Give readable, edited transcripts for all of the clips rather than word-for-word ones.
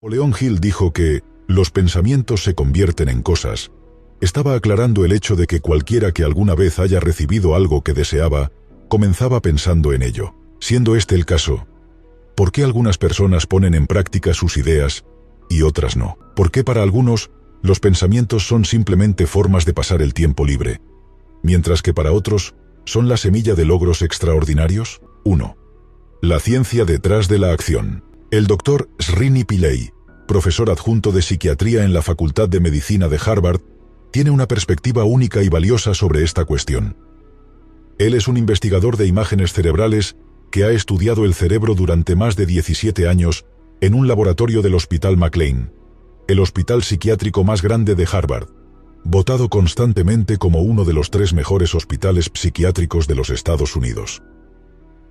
Napoleón Hill dijo que los pensamientos se convierten en cosas. Estaba aclarando el hecho de que cualquiera que alguna vez haya recibido algo que deseaba, comenzaba pensando en ello. Siendo este el caso, ¿por qué algunas personas ponen en práctica sus ideas y otras no? ¿Por qué para algunos los pensamientos son simplemente formas de pasar el tiempo libre, mientras que para otros son la semilla de logros extraordinarios? 1. La ciencia detrás de la acción. El Dr. Srini Pillay, profesor adjunto de psiquiatría en la Facultad de Medicina de Harvard, tiene una perspectiva única y valiosa sobre esta cuestión. Él es un investigador de imágenes cerebrales que ha estudiado el cerebro durante más de 17 años en un laboratorio del Hospital McLean, el hospital psiquiátrico más grande de Harvard, votado constantemente como uno de los 3 mejores hospitales psiquiátricos de los Estados Unidos.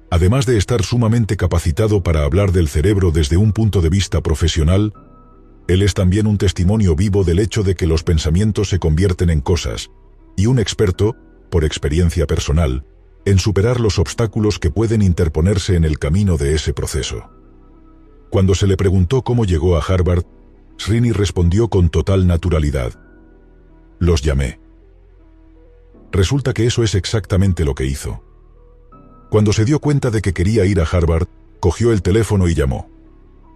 Además de estar sumamente capacitado para hablar del cerebro desde un punto de vista profesional, él es también un testimonio vivo del hecho de que los pensamientos se convierten en cosas, y un experto, por experiencia personal, en superar los obstáculos que pueden interponerse en el camino de ese proceso. Cuando se le preguntó cómo llegó a Harvard, Srini respondió con total naturalidad: los llamé. Resulta que eso es exactamente lo que hizo. Cuando se dio cuenta de que quería ir a Harvard, cogió el teléfono y llamó.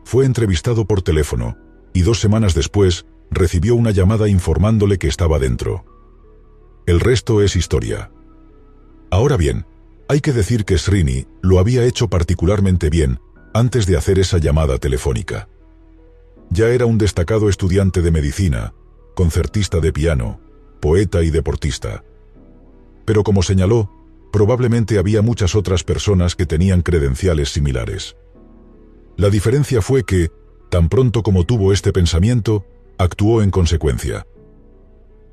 Fue entrevistado por teléfono, y 2 semanas después, recibió una llamada informándole que estaba dentro. El resto es historia. Ahora bien, hay que decir que Srini lo había hecho particularmente bien antes de hacer esa llamada telefónica. Ya era un destacado estudiante de medicina, concertista de piano, poeta y deportista. Pero como señaló, probablemente había muchas otras personas que tenían credenciales similares. La diferencia fue que, tan pronto como tuvo este pensamiento, actuó en consecuencia.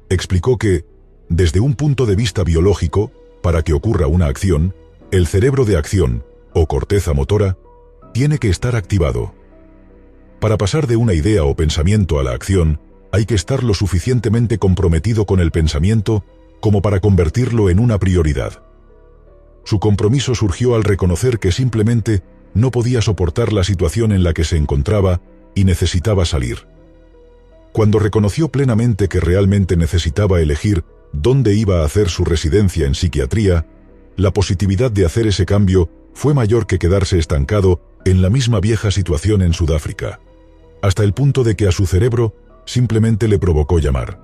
Explicó que, desde un punto de vista biológico, para que ocurra una acción, el cerebro de acción, o corteza motora, tiene que estar activado. Para pasar de una idea o pensamiento a la acción, hay que estar lo suficientemente comprometido con el pensamiento como para convertirlo en una prioridad. Su compromiso surgió al reconocer que simplemente no podía soportar la situación en la que se encontraba y necesitaba salir. Cuando reconoció plenamente que realmente necesitaba elegir dónde iba a hacer su residencia en psiquiatría, la positividad de hacer ese cambio fue mayor que quedarse estancado en la misma vieja situación en Sudáfrica, hasta el punto de que a su cerebro simplemente le provocó llamar.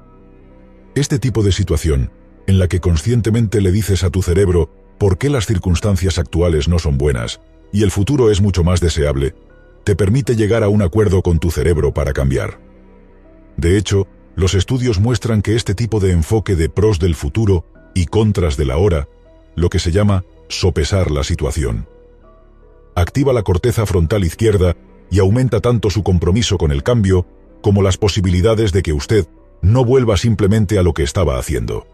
Este tipo de situación, en la que conscientemente le dices a tu cerebro por qué las circunstancias actuales no son buenas y el futuro es mucho más deseable, te permite llegar a un acuerdo con tu cerebro para cambiar. De hecho, los estudios muestran que este tipo de enfoque de pros del futuro y contras del ahora, lo que se llama sopesar la situación, activa la corteza frontal izquierda y aumenta tanto su compromiso con el cambio como las posibilidades de que usted no vuelva simplemente a lo que estaba haciendo.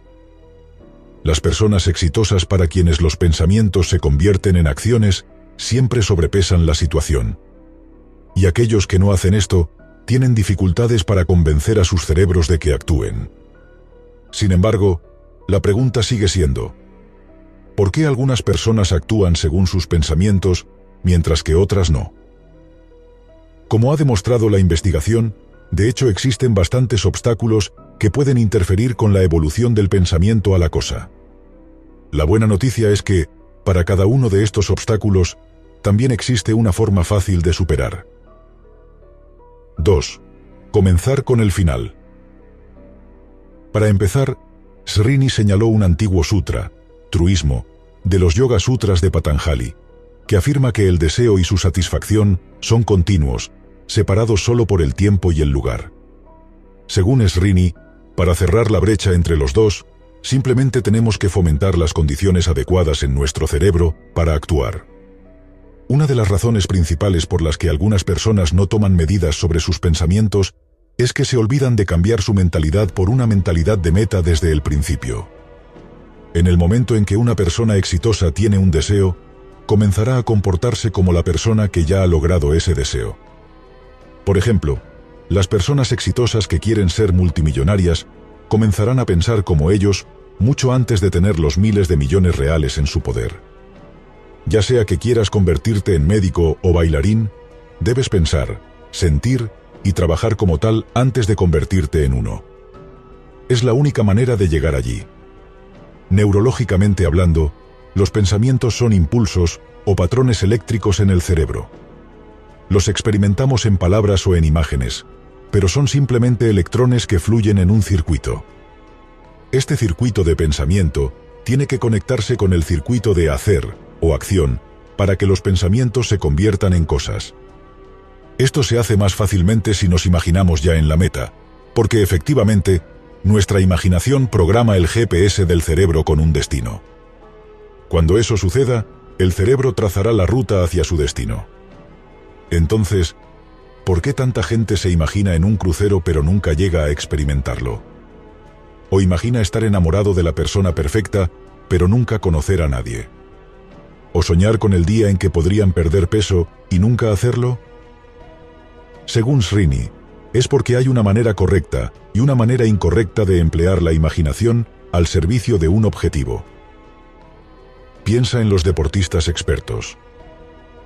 Las personas exitosas para quienes los pensamientos se convierten en acciones siempre sobrepesan la situación. Y aquellos que no hacen esto tienen dificultades para convencer a sus cerebros de que actúen. Sin embargo, la pregunta sigue siendo: ¿por qué algunas personas actúan según sus pensamientos mientras que otras no? Como ha demostrado la investigación, de hecho existen bastantes obstáculos que pueden interferir con la evolución del pensamiento a la cosa. La buena noticia es que, para cada uno de estos obstáculos, también existe una forma fácil de superar. 2. Comenzar con el final. Para empezar, Srini señaló un antiguo sutra, truismo, de los Yoga Sutras de Patanjali, que afirma que el deseo y su satisfacción son continuos, separados solo por el tiempo y el lugar. Según Srini, para cerrar la brecha entre los dos, simplemente tenemos que fomentar las condiciones adecuadas en nuestro cerebro para actuar. Una de las razones principales por las que algunas personas no toman medidas sobre sus pensamientos es que se olvidan de cambiar su mentalidad por una mentalidad de meta desde el principio. En el momento en que una persona exitosa tiene un deseo, comenzará a comportarse como la persona que ya ha logrado ese deseo. Por ejemplo, las personas exitosas que quieren ser multimillonarias comenzarán a pensar como ellos mucho antes de tener los miles de millones reales en su poder. Ya sea que quieras convertirte en médico o bailarín, debes pensar, sentir y trabajar como tal antes de convertirte en uno. Es la única manera de llegar allí. Neurológicamente hablando, los pensamientos son impulsos o patrones eléctricos en el cerebro. Los experimentamos en palabras o en imágenes, pero son simplemente electrones que fluyen en un circuito. Este circuito de pensamiento tiene que conectarse con el circuito de hacer o acción para que los pensamientos se conviertan en cosas. Esto se hace más fácilmente si nos imaginamos ya en la meta, porque efectivamente, nuestra imaginación programa el GPS del cerebro con un destino. Cuando eso suceda, el cerebro trazará la ruta hacia su destino. Entonces, ¿por qué tanta gente se imagina en un crucero pero nunca llega a experimentarlo? ¿O imagina estar enamorado de la persona perfecta, pero nunca conocer a nadie? ¿O soñar con el día en que podrían perder peso y nunca hacerlo? Según Srini, es porque hay una manera correcta y una manera incorrecta de emplear la imaginación al servicio de un objetivo. Piensa en los deportistas expertos.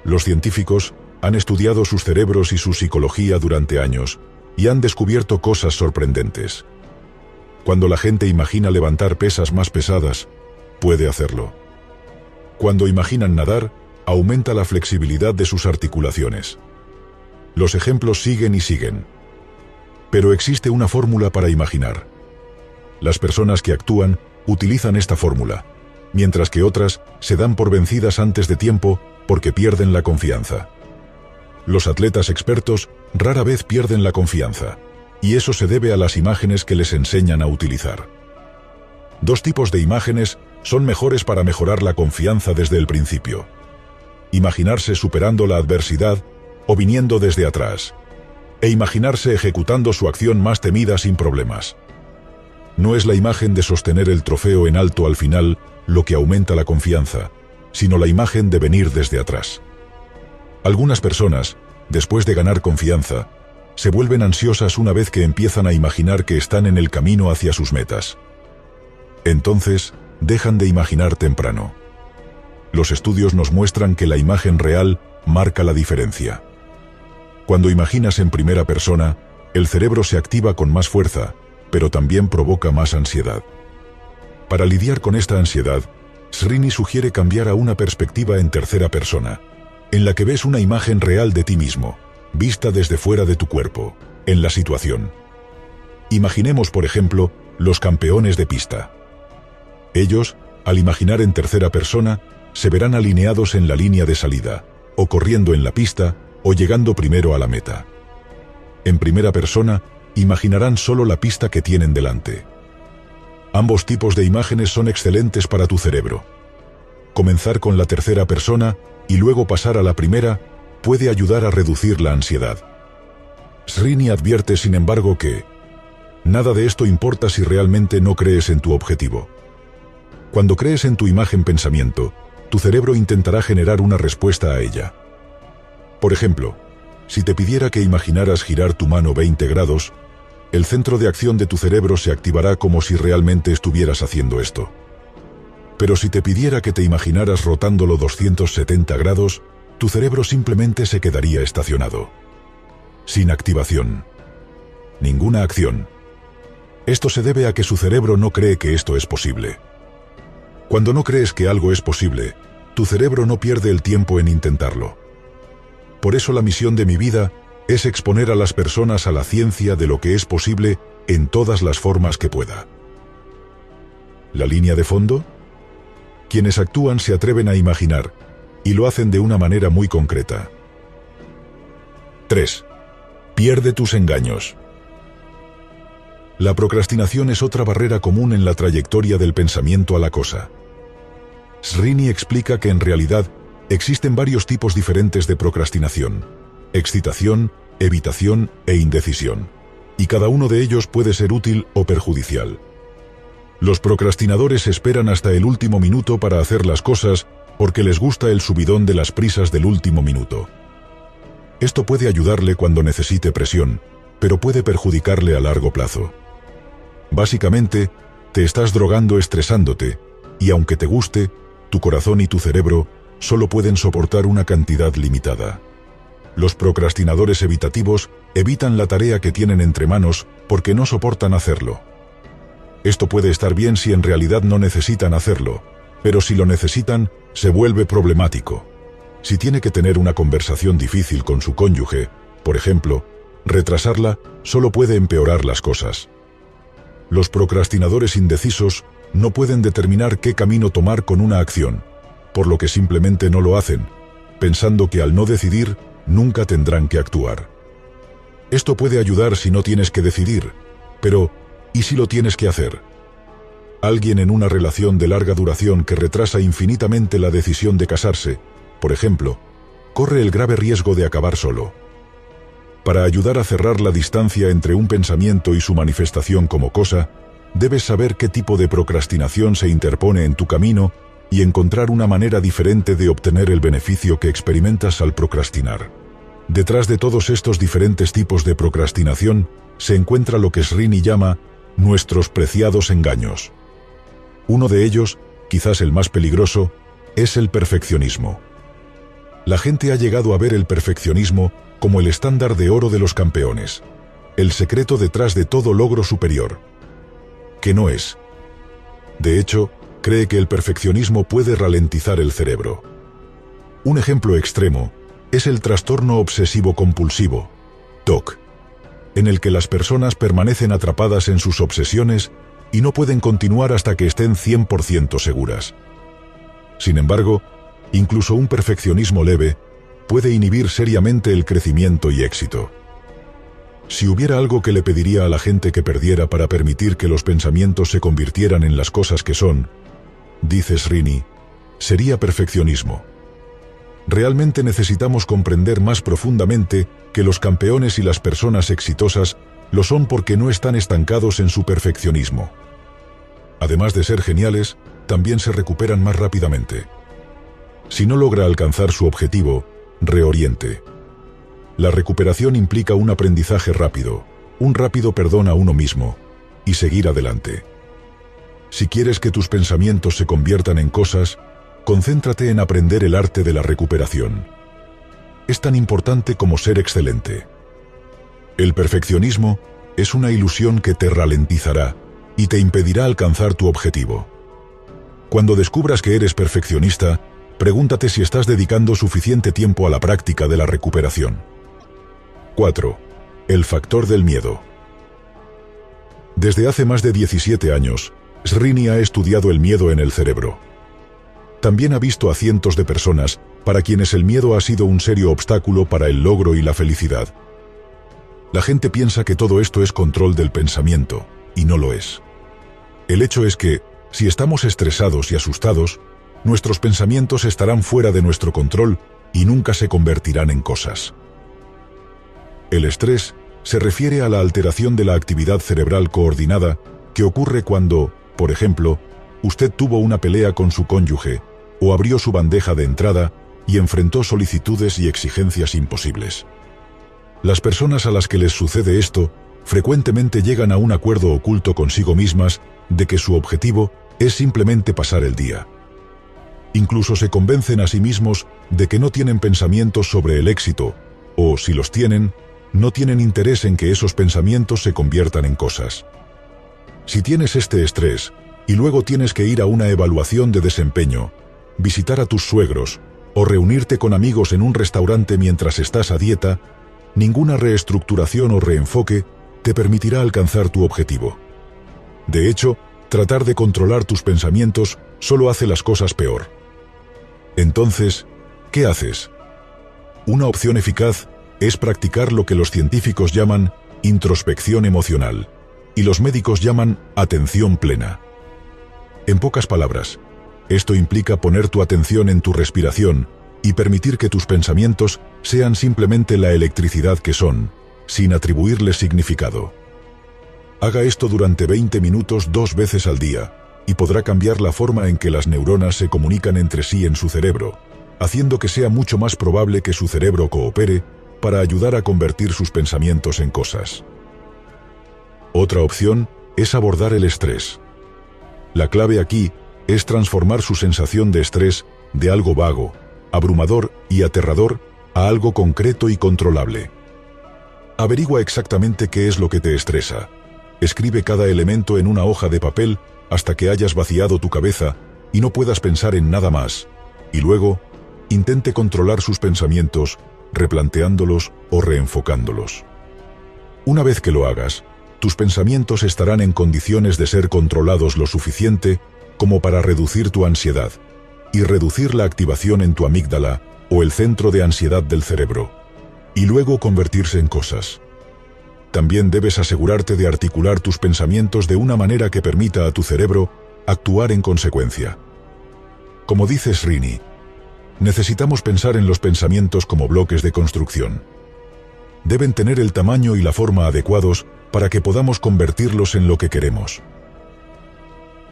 Los científicos han estudiado sus cerebros y su psicología durante años y han descubierto cosas sorprendentes. Cuando la gente imagina levantar pesas más pesadas, puede hacerlo. Cuando imaginan nadar, aumenta la flexibilidad de sus articulaciones. Los ejemplos siguen y siguen. Pero existe una fórmula para imaginar. Las personas que actúan utilizan esta fórmula, mientras que otras se dan por vencidas antes de tiempo porque pierden la confianza. Los atletas expertos rara vez pierden la confianza, y eso se debe a las imágenes que les enseñan a utilizar. Dos tipos de imágenes son mejores para mejorar la confianza desde el principio. Imaginarse superando la adversidad o viniendo desde atrás, e imaginarse ejecutando su acción más temida sin problemas. No es la imagen de sostener el trofeo en alto al final lo que aumenta la confianza, sino la imagen de venir desde atrás. Algunas personas, después de ganar confianza, se vuelven ansiosas una vez que empiezan a imaginar que están en el camino hacia sus metas. Entonces, dejan de imaginar temprano. Los estudios nos muestran que la imagen real marca la diferencia. Cuando imaginas en primera persona, el cerebro se activa con más fuerza, pero también provoca más ansiedad. Para lidiar con esta ansiedad, Srini sugiere cambiar a una perspectiva en tercera persona, en la que ves una imagen real de ti mismo, vista desde fuera de tu cuerpo, en la situación. Imaginemos, por ejemplo, los campeones de pista. Ellos, al imaginar en tercera persona, se verán alineados en la línea de salida, o corriendo en la pista, o llegando primero a la meta. En primera persona, imaginarán solo la pista que tienen delante. Ambos tipos de imágenes son excelentes para tu cerebro. Comenzar con la tercera persona y luego pasar a la primera puede ayudar a reducir la ansiedad. Srini advierte, sin embargo, que nada de esto importa si realmente no crees en tu objetivo. Cuando crees en tu imagen-pensamiento, tu cerebro intentará generar una respuesta a ella. Por ejemplo, si te pidiera que imaginaras girar tu mano 20 grados, el centro de acción de tu cerebro se activará como si realmente estuvieras haciendo esto. Pero si te pidiera que te imaginaras rotándolo 270 grados, tu cerebro simplemente se quedaría estacionado. Sin activación. Ninguna acción. Esto se debe a que su cerebro no cree que esto es posible. Cuando no crees que algo es posible, tu cerebro no pierde el tiempo en intentarlo. Por eso la misión de mi vida es exponer a las personas a la ciencia de lo que es posible en todas las formas que pueda. ¿La línea de fondo? Quienes actúan se atreven a imaginar, y lo hacen de una manera muy concreta. 3. Pierde tus engaños. La procrastinación es otra barrera común en la trayectoria del pensamiento a la cosa. Srini explica que en realidad existen varios tipos diferentes de procrastinación: excitación, evitación e indecisión, y cada uno de ellos puede ser útil o perjudicial. Los procrastinadores esperan hasta el último minuto para hacer las cosas porque les gusta el subidón de las prisas del último minuto. Esto puede ayudarle cuando necesite presión, pero puede perjudicarle a largo plazo. Básicamente, te estás drogando estresándote, y aunque te guste, tu corazón y tu cerebro solo pueden soportar una cantidad limitada. Los procrastinadores evitativos evitan la tarea que tienen entre manos porque no soportan hacerlo. Esto puede estar bien si en realidad no necesitan hacerlo, pero si lo necesitan, se vuelve problemático. Si tiene que tener una conversación difícil con su cónyuge, por ejemplo, retrasarla solo puede empeorar las cosas. Los procrastinadores indecisos no pueden determinar qué camino tomar con una acción, por lo que simplemente no lo hacen, pensando que al no decidir, nunca tendrán que actuar. Esto puede ayudar si no tienes que decidir, pero ¿y si lo tienes que hacer? Alguien en una relación de larga duración que retrasa infinitamente la decisión de casarse, por ejemplo, corre el grave riesgo de acabar solo. Para ayudar a cerrar la distancia entre un pensamiento y su manifestación como cosa, debes saber qué tipo de procrastinación se interpone en tu camino y encontrar una manera diferente de obtener el beneficio que experimentas al procrastinar. Detrás de todos estos diferentes tipos de procrastinación se encuentra lo que Srini llama nuestros preciados engaños. Uno de ellos, quizás el más peligroso, es el perfeccionismo. La gente ha llegado a ver el perfeccionismo como el estándar de oro de los campeones, el secreto detrás de todo logro superior. Que no es. De hecho, cree que el perfeccionismo puede ralentizar el cerebro. Un ejemplo extremo es el trastorno obsesivo-compulsivo, TOC, en el que las personas permanecen atrapadas en sus obsesiones y no pueden continuar hasta que estén 100% seguras. Sin embargo, incluso un perfeccionismo leve puede inhibir seriamente el crecimiento y éxito. Si hubiera algo que le pediría a la gente que perdiera para permitir que los pensamientos se convirtieran en las cosas que son, dice Srini, sería perfeccionismo. Realmente necesitamos comprender más profundamente que los campeones y las personas exitosas lo son porque no están estancados en su perfeccionismo. Además de ser geniales, también se recuperan más rápidamente. Si no logra alcanzar su objetivo, reoriente. La recuperación implica un aprendizaje rápido, un rápido perdón a uno mismo, y seguir adelante. Si quieres que tus pensamientos se conviertan en cosas, concéntrate en aprender el arte de la recuperación. Es tan importante como ser excelente. El perfeccionismo es una ilusión que te ralentizará y te impedirá alcanzar tu objetivo. Cuando descubras que eres perfeccionista, pregúntate si estás dedicando suficiente tiempo a la práctica de la recuperación. 4. El factor del miedo. Desde hace más de 17 años, Srini ha estudiado el miedo en el cerebro. También ha visto a cientos de personas para quienes el miedo ha sido un serio obstáculo para el logro y la felicidad. La gente piensa que todo esto es control del pensamiento, y no lo es. El hecho es que, si estamos estresados y asustados, nuestros pensamientos estarán fuera de nuestro control y nunca se convertirán en cosas. El estrés se refiere a la alteración de la actividad cerebral coordinada que ocurre cuando, por ejemplo, usted tuvo una pelea con su cónyuge o abrió su bandeja de entrada y enfrentó solicitudes y exigencias imposibles. Las personas a las que les sucede esto frecuentemente llegan a un acuerdo oculto consigo mismas de que su objetivo es simplemente pasar el día. Incluso se convencen a sí mismos de que no tienen pensamientos sobre el éxito, o si los tienen, no tienen interés en que esos pensamientos se conviertan en cosas. Si tienes este estrés, y luego tienes que ir a una evaluación de desempeño, visitar a tus suegros, o reunirte con amigos en un restaurante mientras estás a dieta, ninguna reestructuración o reenfoque te permitirá alcanzar tu objetivo. De hecho, tratar de controlar tus pensamientos solo hace las cosas peor. Entonces, ¿qué haces? Una opción eficaz es practicar lo que los científicos llaman introspección emocional, y los médicos llaman atención plena. En pocas palabras, esto implica poner tu atención en tu respiración y permitir que tus pensamientos sean simplemente la electricidad que son, sin atribuirles significado. Haga esto durante 20 minutos 2 veces al día, y podrá cambiar la forma en que las neuronas se comunican entre sí en su cerebro, haciendo que sea mucho más probable que su cerebro coopere para ayudar a convertir sus pensamientos en cosas. Otra opción es abordar el estrés. La clave aquí es transformar su sensación de estrés de algo vago, abrumador y aterrador a algo concreto y controlable. Averigua exactamente qué es lo que te estresa. Escribe cada elemento en una hoja de papel hasta que hayas vaciado tu cabeza y no puedas pensar en nada más. Y luego, intente controlar sus pensamientos, replanteándolos o reenfocándolos. Una vez que lo hagas, tus pensamientos estarán en condiciones de ser controlados lo suficiente como para reducir tu ansiedad y reducir la activación en tu amígdala o el centro de ansiedad del cerebro, y luego convertirse en cosas. También debes asegurarte de articular tus pensamientos de una manera que permita a tu cerebro actuar en consecuencia. Como dice Srini, necesitamos pensar en los pensamientos como bloques de construcción. Deben tener el tamaño y la forma adecuados para que podamos convertirlos en lo que queremos.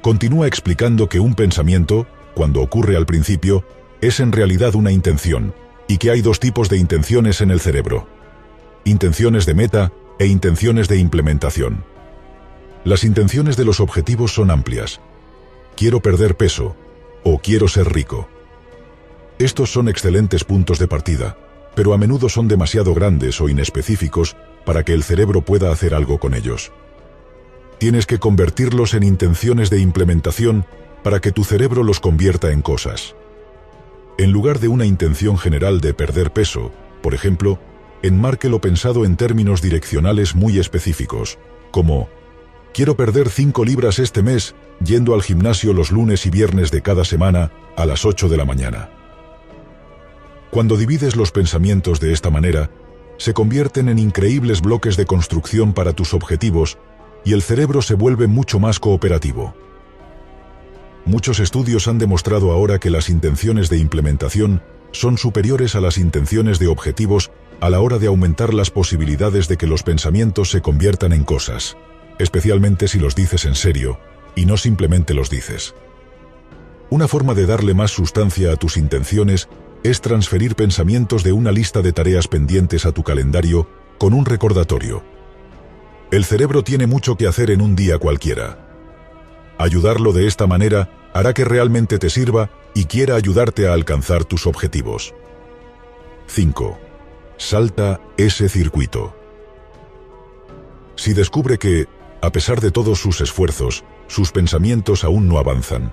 Continúa explicando que un pensamiento, cuando ocurre al principio, es en realidad una intención, y que hay dos tipos de intenciones en el cerebro: intenciones de meta e intenciones de implementación. Las intenciones de los objetivos son amplias. Quiero perder peso, o quiero ser rico. Estos son excelentes puntos de partida, pero a menudo son demasiado grandes o inespecíficos para que el cerebro pueda hacer algo con ellos. Tienes que convertirlos en intenciones de implementación para que tu cerebro los convierta en cosas. En lugar de una intención general de perder peso, por ejemplo, enmarque lo pensado en términos direccionales muy específicos, como: quiero perder 5 libras este mes yendo al gimnasio los lunes y viernes de cada semana a las 8 de la mañana. Cuando divides los pensamientos de esta manera, se convierten en increíbles bloques de construcción para tus objetivos y el cerebro se vuelve mucho más cooperativo. Muchos estudios han demostrado ahora que las intenciones de implementación son superiores a las intenciones de objetivos a la hora de aumentar las posibilidades de que los pensamientos se conviertan en cosas, especialmente si los dices en serio y no simplemente los dices. Una forma de darle más sustancia a tus intenciones es transferir pensamientos de una lista de tareas pendientes a tu calendario con un recordatorio. El cerebro tiene mucho que hacer en un día cualquiera. Ayudarlo de esta manera hará que realmente te sirva y quiera ayudarte a alcanzar tus objetivos. 5. Salta ese circuito. Si descubre que, a pesar de todos sus esfuerzos, sus pensamientos aún no avanzan,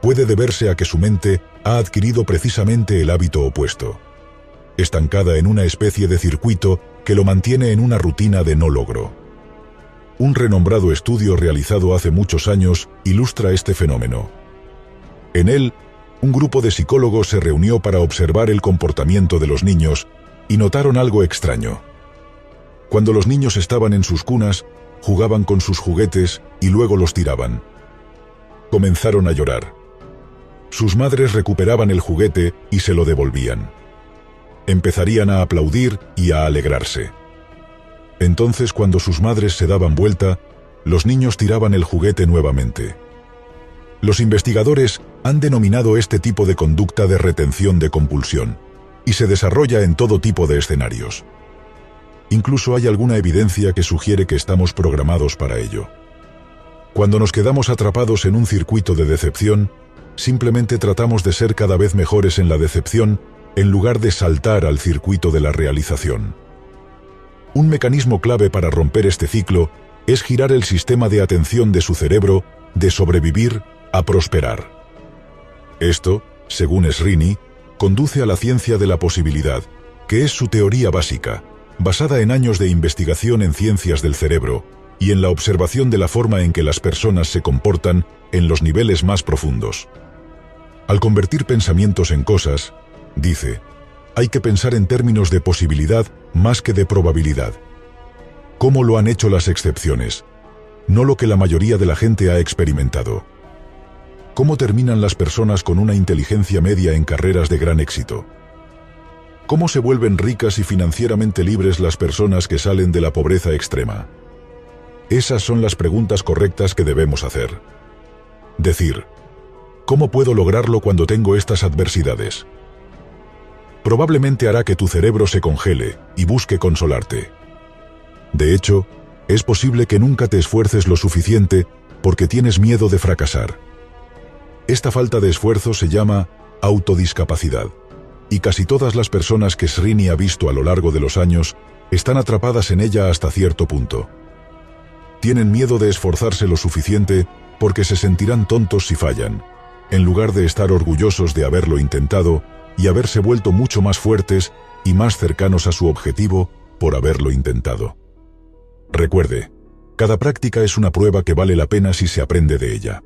puede deberse a que su mente ha adquirido precisamente el hábito opuesto, estancada en una especie de circuito que lo mantiene en una rutina de no logro. Un renombrado estudio realizado hace muchos años ilustra este fenómeno. En él, un grupo de psicólogos se reunió para observar el comportamiento de los niños y notaron algo extraño. Cuando los niños estaban en sus cunas, jugaban con sus juguetes y luego los tiraban. Comenzaron a llorar. Sus madres recuperaban el juguete y se lo devolvían. Empezarían a aplaudir y a alegrarse. Entonces, cuando sus madres se daban vuelta, los niños tiraban el juguete nuevamente. Los investigadores han denominado este tipo de conducta de retención de compulsión, y se desarrolla en todo tipo de escenarios. Incluso hay alguna evidencia que sugiere que estamos programados para ello. Cuando nos quedamos atrapados en un circuito de decepción, simplemente tratamos de ser cada vez mejores en la decepción en lugar de saltar al circuito de la realización. Un mecanismo clave para romper este ciclo es girar el sistema de atención de su cerebro de sobrevivir a prosperar. Esto, según Srini, conduce a la ciencia de la posibilidad, que es su teoría básica, basada en años de investigación en ciencias del cerebro y en la observación de la forma en que las personas se comportan en los niveles más profundos. Al convertir pensamientos en cosas, dice, hay que pensar en términos de posibilidad más que de probabilidad. ¿Cómo lo han hecho las excepciones? No lo que la mayoría de la gente ha experimentado. ¿Cómo terminan las personas con una inteligencia media en carreras de gran éxito? ¿Cómo se vuelven ricas y financieramente libres las personas que salen de la pobreza extrema? Esas son las preguntas correctas que debemos hacer. Decir, ¿cómo puedo lograrlo cuando tengo estas adversidades? Probablemente hará que tu cerebro se congele y busque consolarte. De hecho, es posible que nunca te esfuerces lo suficiente porque tienes miedo de fracasar. Esta falta de esfuerzo se llama autodiscapacidad. y casi todas las personas que Srini ha visto a lo largo de los años están atrapadas en ella hasta cierto punto. Tienen miedo de esforzarse lo suficiente porque se sentirán tontos si fallan, en lugar de estar orgullosos de haberlo intentado y haberse vuelto mucho más fuertes y más cercanos a su objetivo por haberlo intentado. Recuerde, cada práctica es una prueba que vale la pena si se aprende de ella.